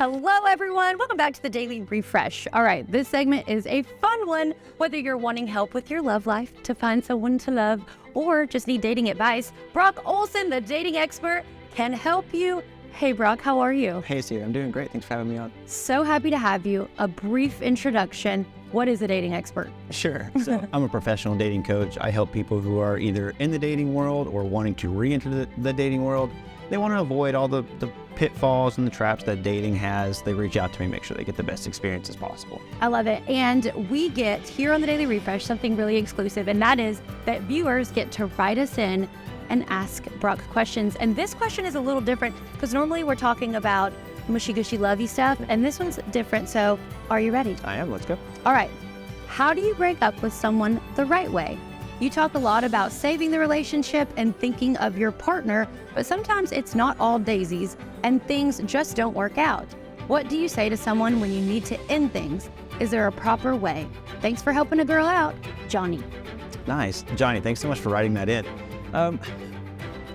Hello, everyone. Welcome back to the Daily Refresh. All right, this segment is a fun one. Whether you're wanting help with your love life to find someone to love or just need dating advice, Brock Olson, the dating expert, can help you. Hey, Brock, how are you? Hey, Sierra, I'm doing great. Thanks for having me on. So happy to have you. A brief introduction. What is a dating expert? Sure. So I'm a professional dating coach. I help people who are either in the dating world or wanting to re-enter the dating world. They want to avoid all the pitfalls and the traps that dating has. They reach out to me, make sure they get the best experience as possible. I love it. And we get here on the Daily Refresh something really exclusive, and that is that viewers get to write us in and ask Brock questions. And this question is a little different because normally we're talking about mushy gushy lovey stuff, and this one's different. So are you ready? I am. Let's go. All right. How do you break up with someone the right way? You talk a lot about saving the relationship and thinking of your partner, but sometimes it's not all daisies and things just don't work out. What do you say to someone when you need to end things? Is there a proper way? Thanks for helping a girl out, Johnny. Nice. Johnny, thanks so much for writing that in.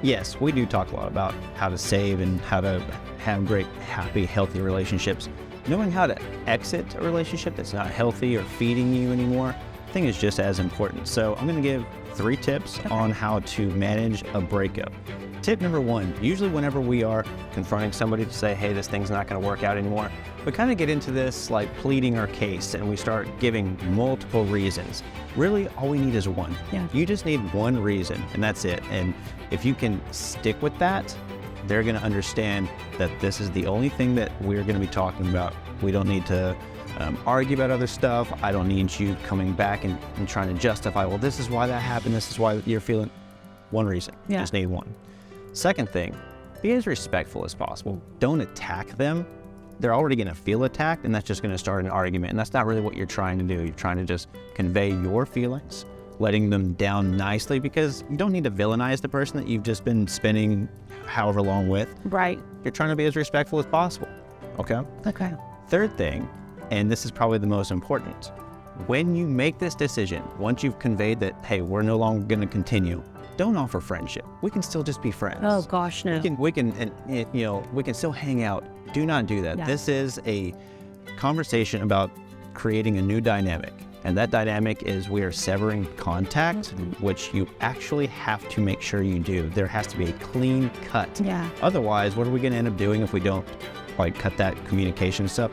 Yes, we do talk a lot about how to save and how to have great, happy, healthy relationships. Knowing how to exit a relationship that's not healthy or feeding you anymore, I think is just as important. So I'm going to give 3 tips on how to manage a breakup. Tip number 1, usually whenever we are confronting somebody to say, hey, this thing's not going to work out anymore, we kind of get into this like pleading our case and we start giving multiple reasons. Really, all we need is one. Yeah. You just need one reason and that's it. And if you can stick with that, they're going to understand that this is the only thing that we're going to be talking about. We don't need to argue about other stuff. I don't need you coming back and trying to justify, well, this is why that happened. This is why you're feeling. One reason. Yeah. Just need one. Second thing, be as respectful as possible. Don't attack them. They're already going to feel attacked, and that's just going to start an argument. And that's not really what you're trying to do. You're trying to just convey your feelings, letting them down nicely, because you don't need to villainize the person that you've just been spending however long with. Right. You're trying to be as respectful as possible. Okay? Okay. Third thing, and this is probably the most important, when you make this decision, once you've conveyed that, hey, we're no longer going to continue, don't offer friendship. We can still just be friends. Oh gosh, no. We can still hang out. Do not do that. Yeah. This is a conversation about creating a new dynamic. And that dynamic is we are severing contact, which you actually have to make sure you do. There has to be a clean cut. Yeah. Otherwise, what are we going to end up doing if we don't cut that communication stuff?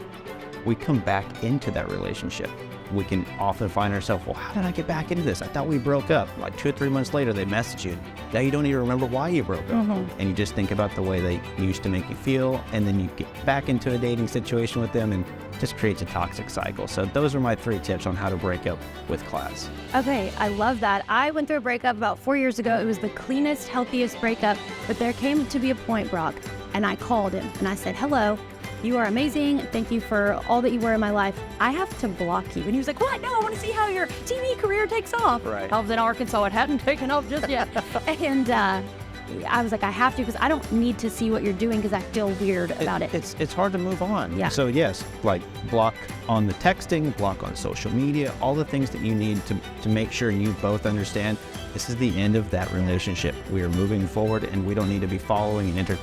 We come back into that relationship. We can often find ourselves, well, how did I get back into this? I thought we broke up. Like 2 or 3 months later, they message you. Now you don't even remember why you broke up. And you just think about the way they used to make you feel, and then you get back into a dating situation with them and just creates a toxic cycle. So those are my 3 tips on how to break up with class. Okay, I love that. I went through a breakup about 4 years ago. It was the cleanest, healthiest breakup, but there came to be a point, Brock, and I called him and I said, hello, you are amazing. Thank you for all that you were in my life. I have to block you. And he was like, what? No, I want to see how your TV career takes off. Right. I was in Arkansas. It hadn't taken off just yet. And I was like, I have to, because I don't need to see what you're doing because I feel weird about it. It's hard to move on. Yeah. So yes, block on the texting, block on social media, all the things that you need to make sure you both understand this is the end of that relationship. We are moving forward and we don't need to be following and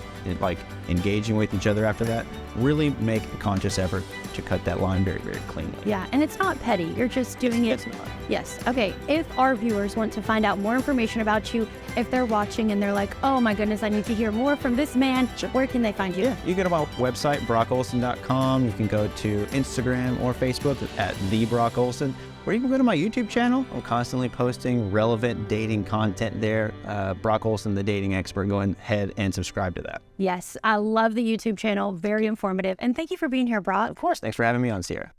engaging with each other after that. Really make a conscious effort to cut that line very, very cleanly. Yeah, and it's not petty. You're just doing it. It's not. Yes. Okay. If our viewers want to find out more information about you, if they're watching and they're like, oh my goodness, I need to hear more from this man, where can they find you? Yeah, you go to my website, brockolson.com. You can go to Instagram or Facebook at @TheBrockOlson, or you can go to my YouTube channel. I'm constantly posting relevant dating content there. Brock Olson, the dating expert. Go ahead and subscribe to that. Yes, I love the YouTube channel. Very informative. And thank you for being here, Brock. Of course. Thanks for having me on, Sierra.